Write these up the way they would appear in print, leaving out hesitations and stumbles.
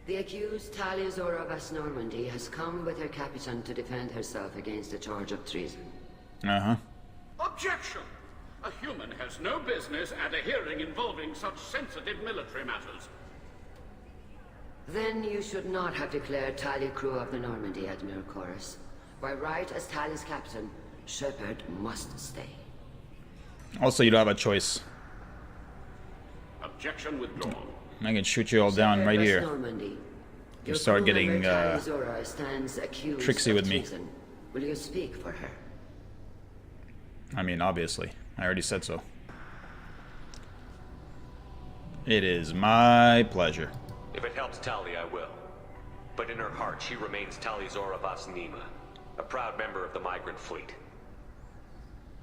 The accused Talia Zora of Normandy has come with her captain to defend herself against a charge of treason. Uh-huh. Objection! A human has no business at a hearing involving such sensitive military matters. Then you should not have declared Talia crew of the Normandy, Admiral Chorus. By right as Talia's captain, Shepard must stay. Also, you don't have a choice. Objection withdrawn. I can shoot you all down right here. You start getting tricksy with me. Will you speak for her? I mean, obviously. I already said so. It is my pleasure. If it helps Talia, I will. But in her heart, she remains Talia Zora Vas Nima, a proud member of the migrant fleet.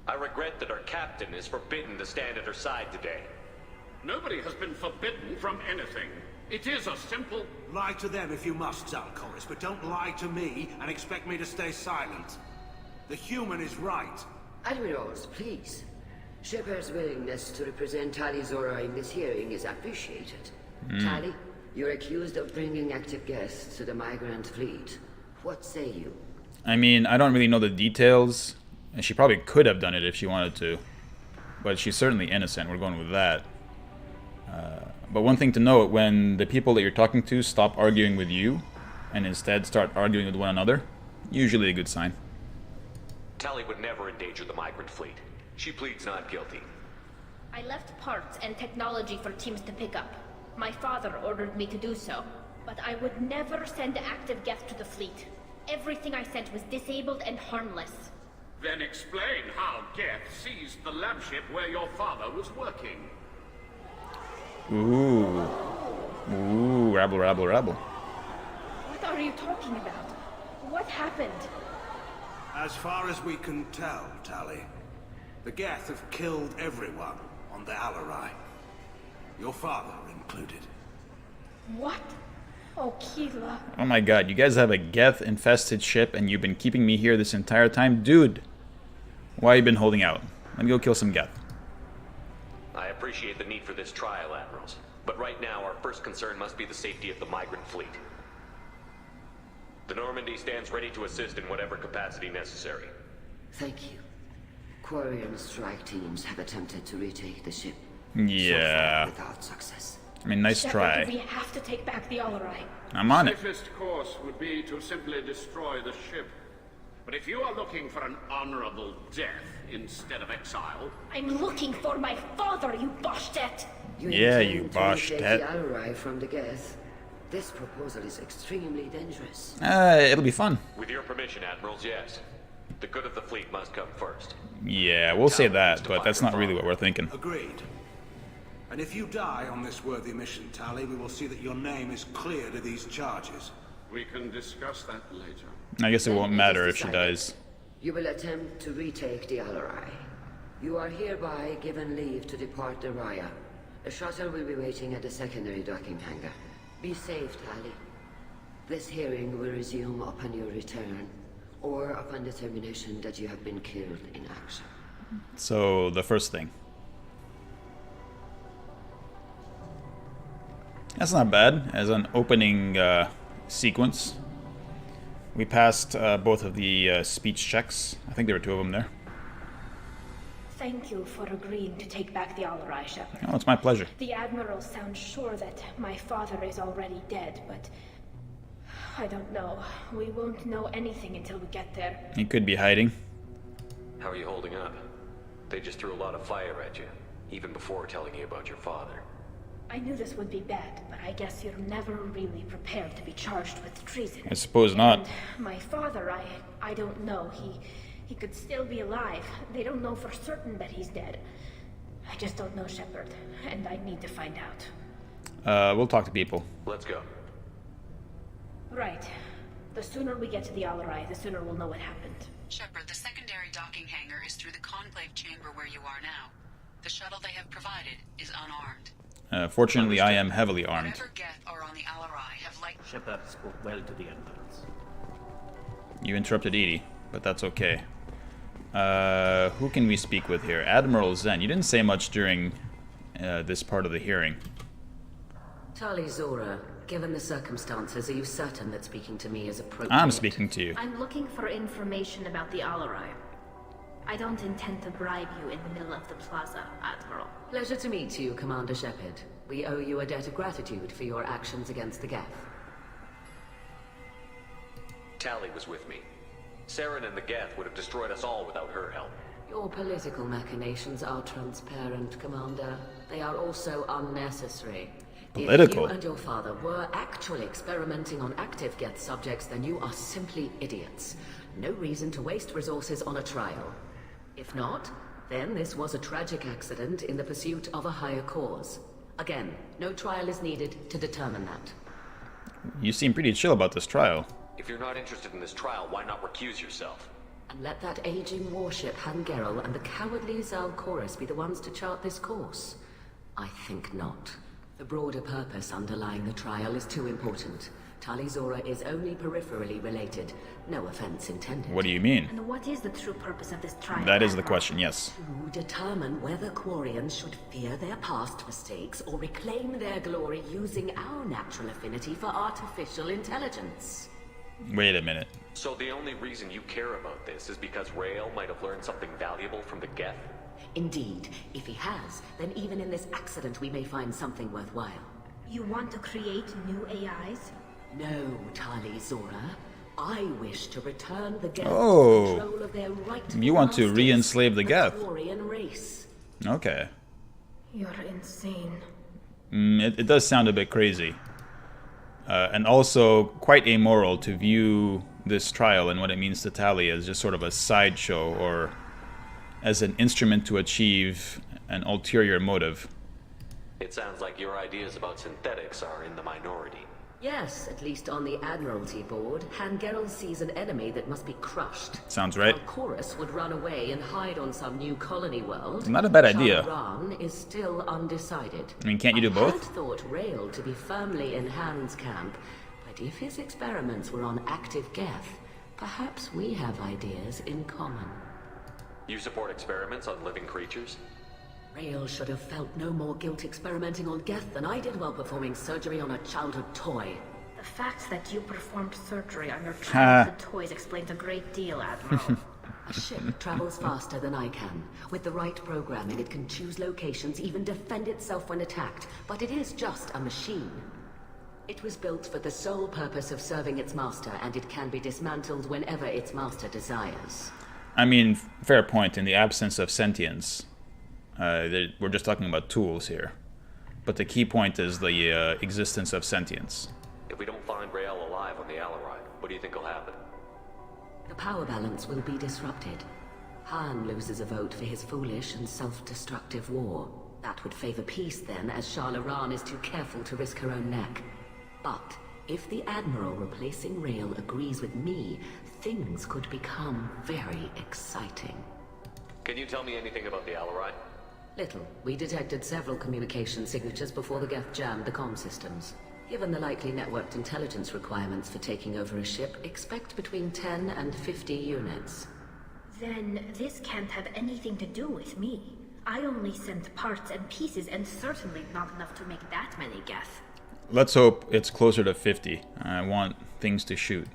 I regret that our captain is forbidden to stand at her side today. Nobody has been forbidden from anything. It is a simple... Lie to them if you must, Zalcoris, but don't lie to me and expect me to stay silent. The human is right. Admirals, please. Shepard's willingness to represent Talia Zora in this hearing is appreciated. Tali, you're accused of bringing active guests to the migrant fleet. What say you? I mean, I don't really know the details, and she probably could have done it if she wanted to. But she's certainly innocent, we're going with that. But one thing to note, when the people that you're talking to stop arguing with you, and instead start arguing with one another, usually a good sign. Talia would never endanger the migrant fleet. She pleads not guilty. I left parts and technology for teams to pick up. My father ordered me to do so, but I would never send active guests to the fleet. Everything I sent was disabled and harmless. Then explain how Geth seized the lab ship where your father was working. Ooh. Ooh, rabble, rabble, rabble. What are you talking about? What happened? As far as we can tell, Tali, the Geth have killed everyone on the Alarai. Your father included. What? Oh, Keela. Oh my god, you guys have a Geth-infested ship and you've been keeping me here this entire time? Dude, why you been holding out? Let me go kill some Geth. I appreciate the need for this trial, Admirals. But right now, our first concern must be the safety of the migrant fleet. The Normandy stands ready to assist in whatever capacity necessary. Thank you. Quarry and strike teams have attempted to retake the ship. Yeah. So far without success. I mean, nice Shepard, try. we have to take back the Alarai. I'm on it. Safest course would be to simply destroy the ship. But if you are looking for an honorable death instead of exile... I'm looking for my father, you Boshtet! Yeah, you Bosh. Boshtet. The Alarai from the Geth. This proposal is extremely dangerous. It'll be fun. With your permission, Admirals, yes. The good of the fleet must come first. Yeah, we'll say that, but that's not really what we're thinking. Agreed. And if you die on this worthy mission, Tali, we will see that your name is cleared of these charges. We can discuss that later. I guess it won't Then matter is if she decided. dies. You will attempt to retake the Alarai. You are hereby given leave to depart the Raya. A shuttle will be waiting at the secondary docking hangar. Be safe, Tali. This hearing will resume upon your return, or upon determination that you have been killed in action. So, the first thing. That's not bad as an opening sequence. We passed both of the speech checks. I think there were two of them there. Thank you for agreeing to take back the Alarai, Shepard. Oh, it's my pleasure. The Admiral sounds sure that my father is already dead, but... I don't know. We won't know anything until we get there. He could be hiding. How are you holding up? They just threw a lot of fire at you, even before telling you about your father. I knew this would be bad, but I guess you're never really prepared to be charged with treason. I suppose not. And my father, I don't know. He could still be alive. They don't know for certain that he's dead. I just don't know, Shepard, and I need to find out. We'll talk to people. Let's go. Right. The sooner we get to the Alarai, the sooner we'll know what happened. Shepard, the secondary docking hangar is through the conclave chamber where you are now. The shuttle they have provided is unarmed. Fortunately, I am heavily armed. Whatever Geth are on the Alarai have Shepard spoke well to the Elders. You interrupted Edie, but that's okay. Who can we speak with here? Admiral Zen. You didn't say much during this part of the hearing. Tali Zora, given the circumstances, are you certain that speaking to me is appropriate? I'm speaking to you. I'm looking for information about the Alarai. I don't intend to bribe you in the middle of the plaza, Admiral. Pleasure to meet you, Commander Shepard. We owe you a debt of gratitude for your actions against the Geth. Tali was with me. Saren and the Geth would have destroyed us all without her help. Your political machinations are transparent, Commander. They are also unnecessary. Political? If you and your father were actually experimenting on active Geth subjects, then you are simply idiots. No reason to waste resources on a trial. If not, then this was a tragic accident in the pursuit of a higher cause. Again, no trial is needed to determine that. You seem pretty chill about this trial. If you're not interested in this trial, why not recuse yourself? And let that aging warship Hangerel and the cowardly Zalcorus be the ones to chart this course? I think not. The broader purpose underlying the trial is too important. Tali Zora is only peripherally related. No offense intended. What do you mean? And what is the true purpose of this trial? That is the Admiral? question, yes. To determine whether Quarians should fear their past mistakes or reclaim their glory using our natural affinity for artificial intelligence. Wait a minute. So the only reason you care about this is because Rael might have learned something valuable from the Geth? Indeed. If he has, then even in this accident we may find something worthwhile. You want to create new AIs? No, Tali Zora. I wish to return the Geth Oh. to control of their rightful You want to masters, re-enslave the Geth. Quarian race. Okay. You're insane. It does sound a bit crazy. And also quite amoral to view this trial and what it means to Tali as just sort of a sideshow or as an instrument to achieve an ulterior motive. It sounds like your ideas about synthetics are in the minority. Yes, at least on the Admiralty board, Hangerel sees an enemy that must be crushed. Sounds right. Chorus would run away and hide on some new colony world. Not a bad idea. Shahran is still undecided. I mean, can't you do both? I had thought Rael to be firmly in Han's camp, but if his experiments were on active Geth, perhaps we have ideas in common. You support experiments on living creatures? Rael should have felt no more guilt experimenting on Geth than I did while performing surgery on a childhood toy. The fact that you performed surgery on your childhood toys explains a great deal, Admiral. A ship travels faster than I can. With the right programming, it can choose locations, even defend itself when attacked. But it is just a machine. It was built for the sole purpose of serving its master, and it can be dismantled whenever its master desires. I mean, fair point. In the absence of sentience, we're just talking about tools here. But the key point is the existence of sentience. If we don't find Rael alive on the Alarai, what do you think will happen? The power balance will be disrupted. Han loses a vote for his foolish and self-destructive war. That would favor peace then, as Shah-Laran is too careful to risk her own neck. But if the Admiral replacing Rael agrees with me, things could become very exciting. Can you tell me anything about the Alarai? Little. We detected several communication signatures before the Geth jammed the comm systems. Given the likely networked intelligence requirements for taking over a ship, expect between 10 and 50 units. Then this can't have anything to do with me. I only sent parts and pieces, and certainly not enough to make that many Geth. Let's hope it's closer to 50. I want things to shoot.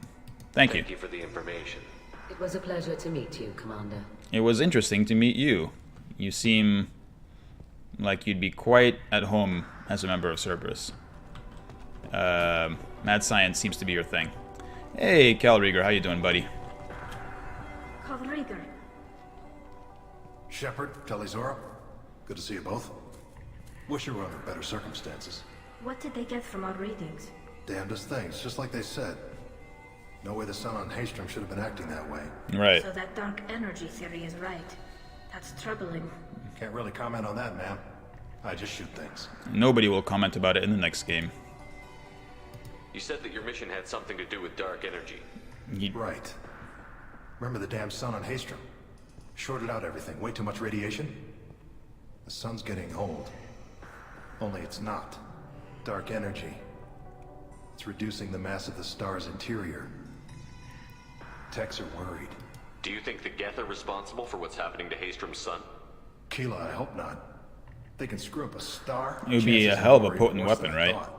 Thank you. Thank you for the information. It was a pleasure to meet you, Commander. It was interesting to meet you. You seem like you'd be quite at home as a member of Cerberus. Mad science seems to be your thing. Hey, Cal Rieger, how you doing, buddy? Kalrieger, Shepard, Tali Zora, good to see you both. Wish you were under better circumstances. what did they get from our readings? Damnedest things, just like they said. No way the sun on Haystrom should have been acting that way. Right. So that dark energy theory is right. That's troubling. Can't really comment on that, ma'am. I just shoot things. Nobody will comment about it in the next game. You said that your mission had something to do with dark energy. Right. Remember the damn sun on Haystrom? Shorted out everything. Way too much radiation? The sun's getting old. Only it's not. Dark energy. It's reducing the mass of the star's interior. Techs are worried. Do you think the Geth are responsible for what's happening to Haystrom's sun? Keela, I hope not. They can screw up a star. It would be a chances hell of a are potent worse weapon, than I right? thought.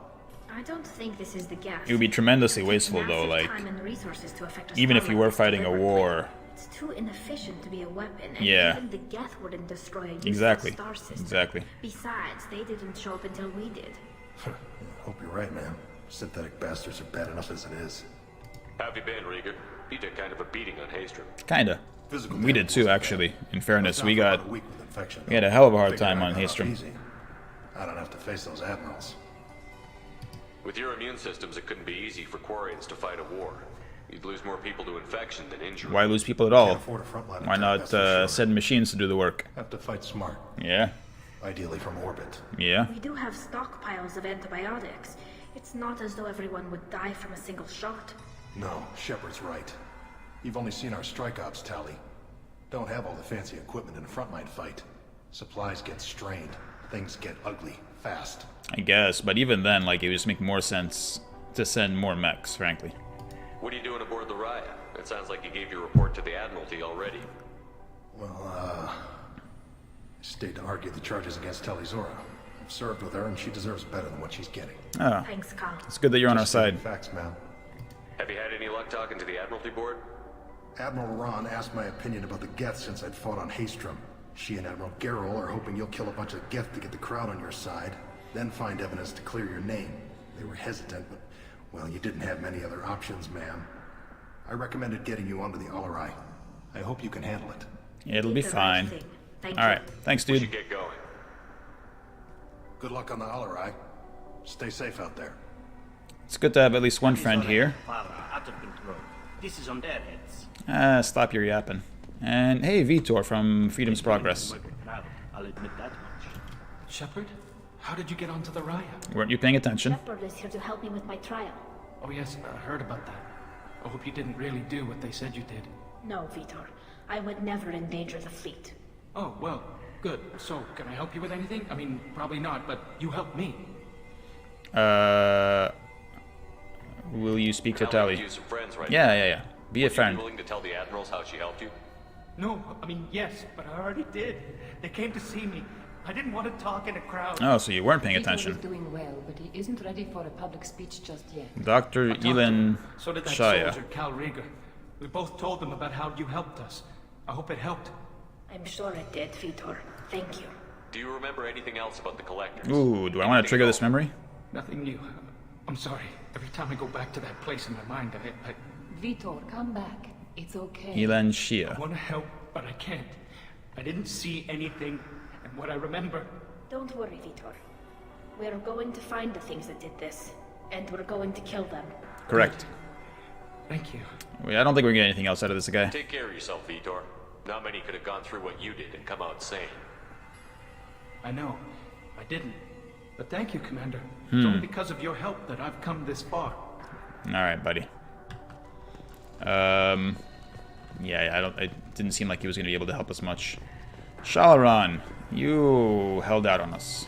I don't think this is the gas. It would be tremendously It takes wasteful, though. massive Like, time and resources to affect a even star if you like were this fighting a deliberately. war. It's too inefficient to be a weapon, and Yeah. even the Geth wouldn't destroy a useful Exactly. star system. Exactly. Besides, they didn't show up until we did. Hope you're right, man. Synthetic bastards are bad enough as it is. How have you been, Rieger? You took kind of a beating on Haystrom. Kinda. Physical We did damage too, wasn't actually. bad. In fairness, I was we down for got about a week with infection, we had though. a hell of a hard Figured time I on got off Haystrom. easy. I don't have to face those admirals. With your immune systems, it couldn't be easy for Quarians to fight a war. You'd lose more people to infection than injury. Why lose people at Can't all? afford a frontline Why attack, not that's for sure. send machines to do the work? Have to fight smart, Yeah. ideally from orbit. Yeah. We do have stockpiles of antibiotics. It's not as though everyone would die from a single shot. No, Shepard's right. You've only seen our strike ops tally. Don't have all the fancy equipment in a frontline fight. Supplies get strained. Things get ugly, fast. I guess, but even then, like, it would just make more sense to send more mechs, frankly. What are you doing aboard the Raya? It sounds like you gave your report to the Admiralty already. Well, stayed to argue the charges against Talizora. I've served with her, and she deserves better than what she's getting. Oh, Thanks, Carl. it's good that you're on our Just stating side. Facts, man. Have you had any luck talking to the Admiralty board? Admiral Ron asked my opinion about the Geth since I'd fought on Haystrom. She and Admiral Garrel are hoping you'll kill a bunch of Geth to get the crowd on your side, then find evidence to clear your name. They were hesitant, but, well, you didn't have many other options, ma'am. I recommended getting you onto the Alarai. I hope you can handle it. It'll be Did the fine. right thing. Thank All you. right. Thanks, We dude. should get going. Good luck on the Alarai. Stay safe out there. It's good to have at least one friend here. Father, out of control. This is on their heads. Stop your yapping. And hey, Vitor from Freedom's Progress. I'll admit that much. Shepard? How did you get onto the Raya? Weren't you paying attention? Shepard is here to help me with my trial. Oh yes, I heard about that. I hope you didn't really do what they said you did. No, Vitor. I would never endanger the fleet. Oh, well, good. So, can I help you with anything? I mean, probably not, but you helped me. Will you speak to Tally Tally? could use some friends right Yeah, now. yeah, yeah. Be a Would you friend. be willing to tell the Admirals how she helped you? No, I mean, yes, but I already did. They came to see me. I didn't want to talk in a crowd. Oh, so you weren't paying Vitor attention. is doing well, but he isn't ready for a public speech just yet. Dr. I talked to Elin him. So did that Shaya. soldier, Cal Rieger. We both told them about how you helped us. I hope it helped. I'm sure it did, Vitor. Thank you. Do you remember anything else about the Collectors? Ooh, do I want to trigger this memory? Nothing new. I'm sorry. Every time I go back to that place in my mind, I Vitor, come back. It's okay. Elin Shia. want to help, but I can't. I didn't see anything, and what I remember... Don't worry, Vitor. We're going to find the things that did this, and we're going to kill them. Correct. Thank you. Wait, I don't think we're getting anything else out of this guy. Take care of yourself, Vitor. Not many could have gone through what you did and come out sane. I know. I didn't. But thank you, Commander. It's only because of your help that I've come this far. Alright, buddy. Yeah, it didn't seem like he was going to be able to help us much. Shalaran, you held out on us.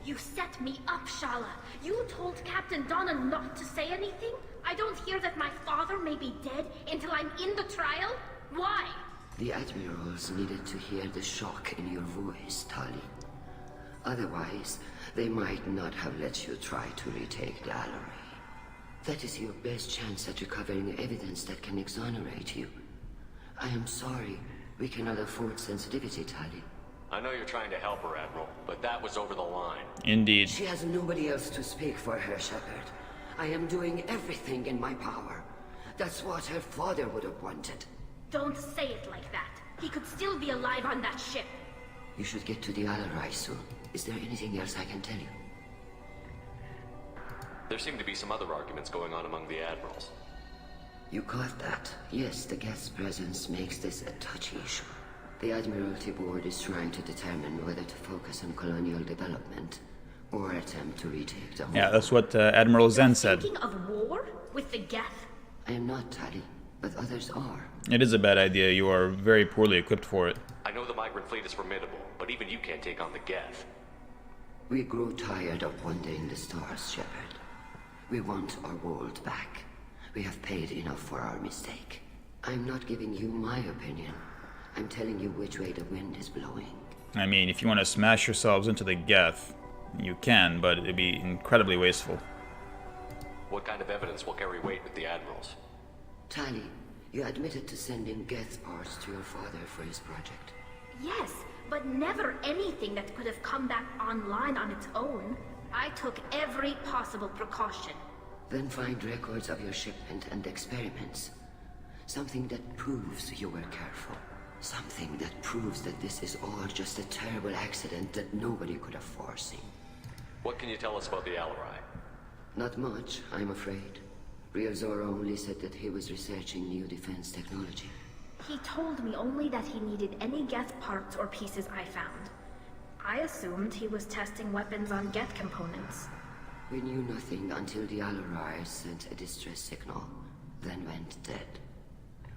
You set me up, Shala. You told Captain Donna not to say anything? I don't hear that my father may be dead until I'm in the trial? Why? The admirals needed to hear the shock in your voice, Tali. Otherwise, they might not have let you try to retake the Alarai. That is your best chance at recovering evidence that can exonerate you. I am sorry. We cannot afford sensitivity, Tali. I know you're trying to help her, Admiral, but that was over the line. Indeed. She has nobody else to speak for her, Shepard. I am doing everything in my power. That's what her father would have wanted. Don't say it like that. He could still be alive on that ship. You should get to the Alarai soon. Is there anything else I can tell you? There seem to be some other arguments going on among the Admirals. You caught that. Yes, the guest presence makes this a touchy issue. The Admiralty Board is trying to determine whether to focus on colonial development or attempt to retake the whole. Yeah, that's what Admiral Zen said. Thinking of war with the Geth? I am not, Tali, but others are. It is a bad idea. You are very poorly equipped for it. I know the migrant fleet is formidable, but even you can't take on the Geth. We grow tired of wandering the stars, Shepard. We want our world back. We have paid enough for our mistake. I'm not giving you my opinion. I'm telling you which way the wind is blowing. I mean, if you want to smash yourselves into the Geth, you can, but it'd be incredibly wasteful. What kind of evidence will carry weight with the admirals? Tali, you admitted to sending Geth parts to your father for his project. Yes, but never anything that could have come back online on its own. I took every possible precaution. Then find records of your shipment and experiments. Something that proves you were careful. Something that proves that this is all just a terrible accident that nobody could have foreseen. What can you tell us about the Alarai? Not much, I'm afraid. Ryozora only said that he was researching new defense technology. He told me only that he needed any Geth parts or pieces I found. I assumed he was testing weapons on Geth components. We knew nothing until the Alarai sent a distress signal, then went dead.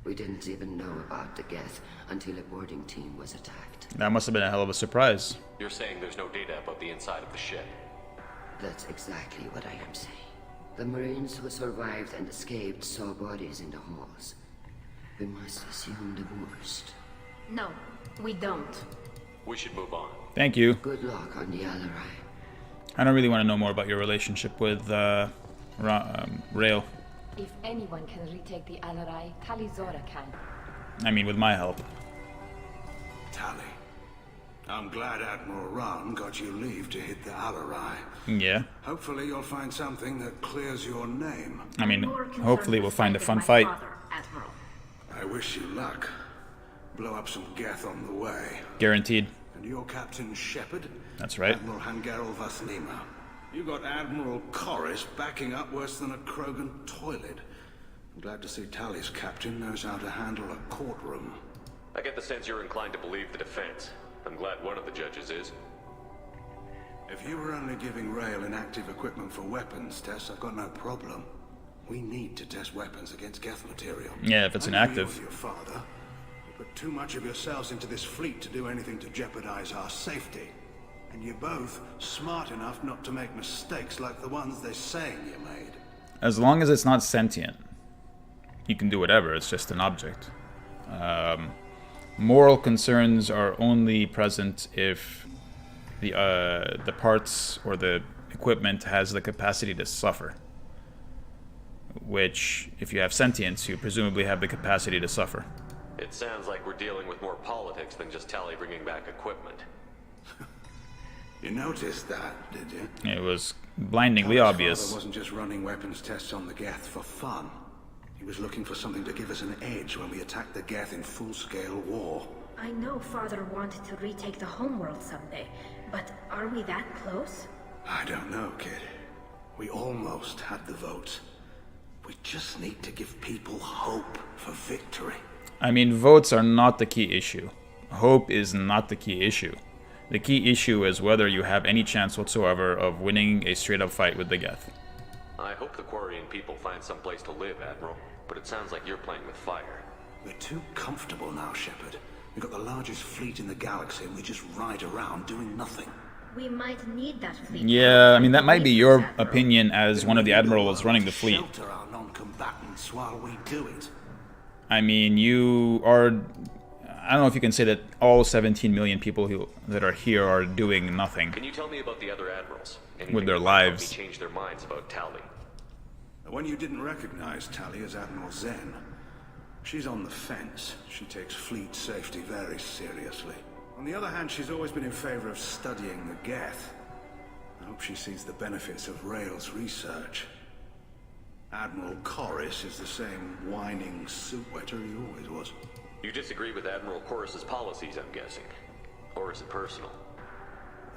We didn't even know about the Geth until a boarding team was attacked. That must have been a hell of a surprise. You're saying there's no data about the inside of the ship? That's exactly what I am saying. The Marines who survived and escaped saw bodies in the halls. We must assume the worst. No, we don't. We should move on. Thank you. Good luck on the Alarai. I don't really want to know more about your relationship with Rail. If anyone can retake the Alarai, Talizora can. I mean, with my help. Tali, I'm glad Admiral Ran got you leave to hit the Alarai. Yeah. Hopefully you'll find something that clears your name. I mean, hopefully we'll find a fun fight. Admiral. I wish you luck. Blow up some Geth on the way. Guaranteed. And your Captain Shepard? That's right. Admiral Hangarel Vasnima. You got Admiral Corris backing up worse than a Krogan toilet. I'm glad to see Tali's captain knows how to handle a courtroom. I get the sense you're inclined to believe the defense. I'm glad one of the judges is. If you were only giving Rail inactive equipment for weapons tests, I've got no problem. We need to test weapons against Geth material. Yeah, if it's inactive. Your father, you put too much of yourselves into this fleet to do anything to jeopardize our safety. And you're both smart enough not to make mistakes like the ones they're saying you made. As long as it's not sentient, you can do whatever. It's just an object. Moral concerns are only present if the parts or the equipment has the capacity to suffer. Which, if you have sentience, you presumably have the capacity to suffer. It sounds like we're dealing with more politics than just Tali bringing back equipment. You noticed that, did you? It was blindingly Tali's obvious. father wasn't just running weapons tests on the Geth for fun. He was looking for something to give us an edge when we attacked the Geth in full-scale war. I know Father wanted to retake the homeworld someday, but are we that close? I don't know, kid. We almost had the votes. We just need to give people hope for victory. I mean, votes are not the key issue. Hope is not the key issue. The key issue is whether you have any chance whatsoever of winning a straight-up fight with the Geth. I hope the Quarian people find some place to live, Admiral, but it sounds like you're playing with fire. We're too comfortable now, Shepard. We've got the largest fleet in the galaxy and we just ride around doing nothing. We might need that fleet. Yeah, I mean, that might be your opinion as one of the admirals running the fleet. Shelter our non-combatants while we do it. I mean, you are... I don't know if you can say that all 17 million people that are here are doing nothing. Can you tell me about the other admirals? Anything with their that might help lives. me change their minds about Tali. The one you didn't recognize Tali as Admiral Zen. She's on the fence. She takes fleet safety very seriously. On the other hand, she's always been in favor of studying the Geth. I hope she sees the benefits of Rail's research. Admiral Corris is the same whining soup-wetter he always was. You disagree with Admiral Corus's policies, I'm guessing. Or is it personal?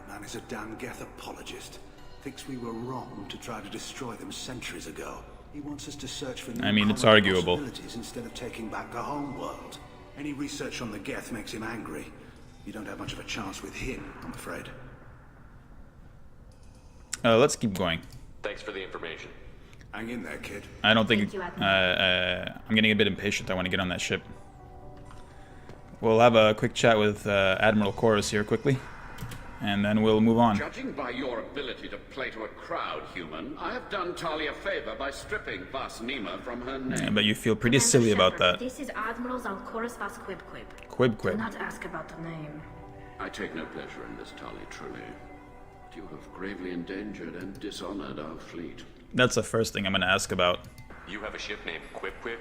The man is a damn Geth apologist. Thinks we were wrong to try to destroy them centuries ago. He wants us to search for new it's arguable. possibilities instead of taking back the home world. Any research on the Geth makes him angry. You don't have much of a chance with him, I'm afraid. Let's keep going. Thanks for the information. Hang in there, kid. I don't think... Thank you, Admiral. I'm getting a bit impatient. I want to get on that ship. We'll have a quick chat with Admiral Corus here quickly, and then we'll move on. Judging by your ability to play to a crowd, human, I have done Tali a favor by stripping Vasnima from her name. Yeah, but you feel pretty Commander silly about Shepard, that. This is Admiral Zalcorus Vas Quib. Quib Do quib. not ask about the name. I take no pleasure in this, Tali, truly. You have gravely endangered and dishonored our fleet. That's the first thing I'm gonna ask about. You have a ship named Quib Quib?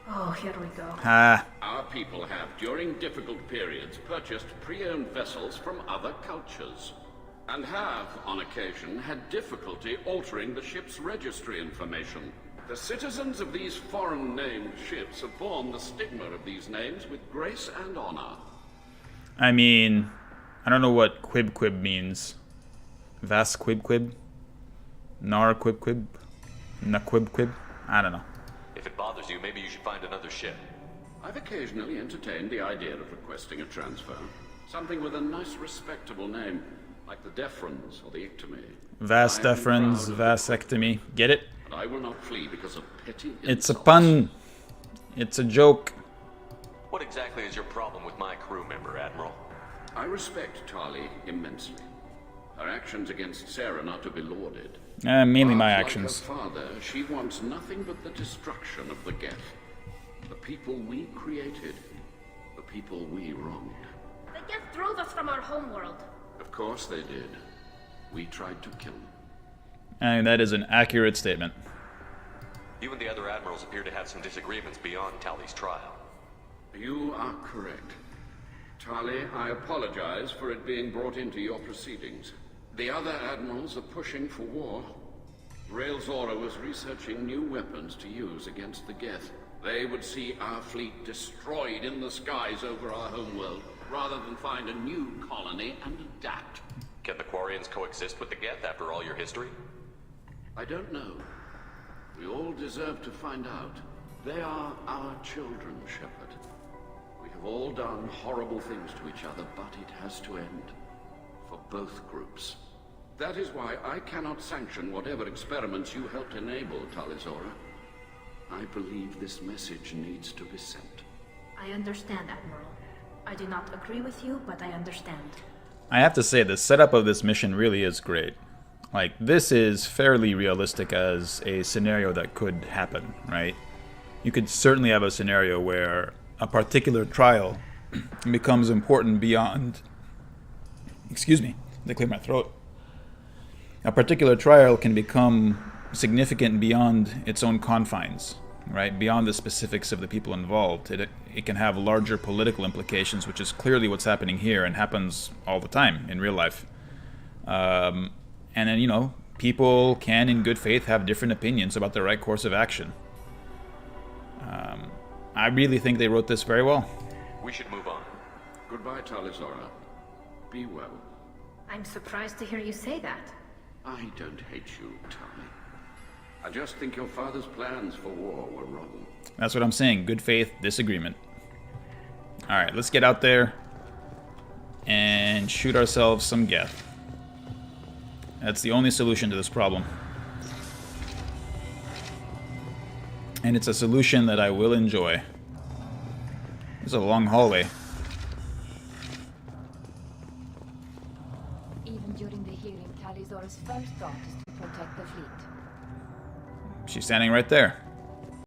Oh, here we go. Ah. Our people have, during difficult periods, purchased pre-owned vessels from other cultures, and have, on occasion, had difficulty altering the ship's registry information. The citizens of these foreign-named ships have borne the stigma of these names with grace and honor. I mean, I don't know what Quib Quib means. Vas Quib Quib? Nar Quib Quib? Na Quib Quib? I don't know. If it bothers you, maybe you should find another ship. I've occasionally entertained the idea of requesting a transfer. Something with a nice, respectable name, like the Deferens or the Ictomy. Vas Deferens, vasectomy. Get it? But I will not flee because of petty It's a insults. pun. It's a joke. What exactly is your problem with my crew member, Admiral? I respect Tali immensely. Her actions against Sarah are not to be lauded. Mainly But my like actions. her father, she wants nothing but the destruction of the Geth. The people we created. The people we wronged. The Geth drove us from our homeworld. Of course they did. We tried to kill them. And that is an accurate statement. You and the other admirals appear to have some disagreements beyond Tali's trial. You are correct. Tali, I apologize for it being brought into your proceedings. The other admirals are pushing for war. Rael Zora was researching new weapons to use against the Geth. They would see our fleet destroyed in the skies over our homeworld, rather than find a new colony and adapt. Can the Quarians coexist with the Geth after all your history? I don't know. We all deserve to find out. They are our children, Shepard. We have all done horrible things to each other, but it has to end. For both groups. That is why I cannot sanction whatever experiments you helped enable, Talizora. I believe this message needs to be sent. I understand, Admiral. I do not agree with you, but I understand. I have to say, the setup of this mission really is great. Like, this is fairly realistic as a scenario that could happen, right? You could certainly have a scenario where a particular trial becomes important beyond... Excuse me, they clear my throat. A particular trial can become significant beyond its own confines, right? Beyond the specifics of the people involved. It can have larger political implications, which is clearly what's happening here and happens all the time in real life. And then, you know, people can, in good faith, have different opinions about the right course of action. I really think they wrote this very well. We should move on. Goodbye, Talizora. Be well. I'm surprised to hear you say that. I don't hate you, Tali. I just think your father's plans for war were wrong. That's what I'm saying. Good faith, disagreement. Alright, let's get out there and shoot ourselves some Geth. That's the only solution to this problem. And it's a solution that I will enjoy. It's a long hallway. Even during the hearing, Talizora's first thought is to protect the fleet. She's standing right there.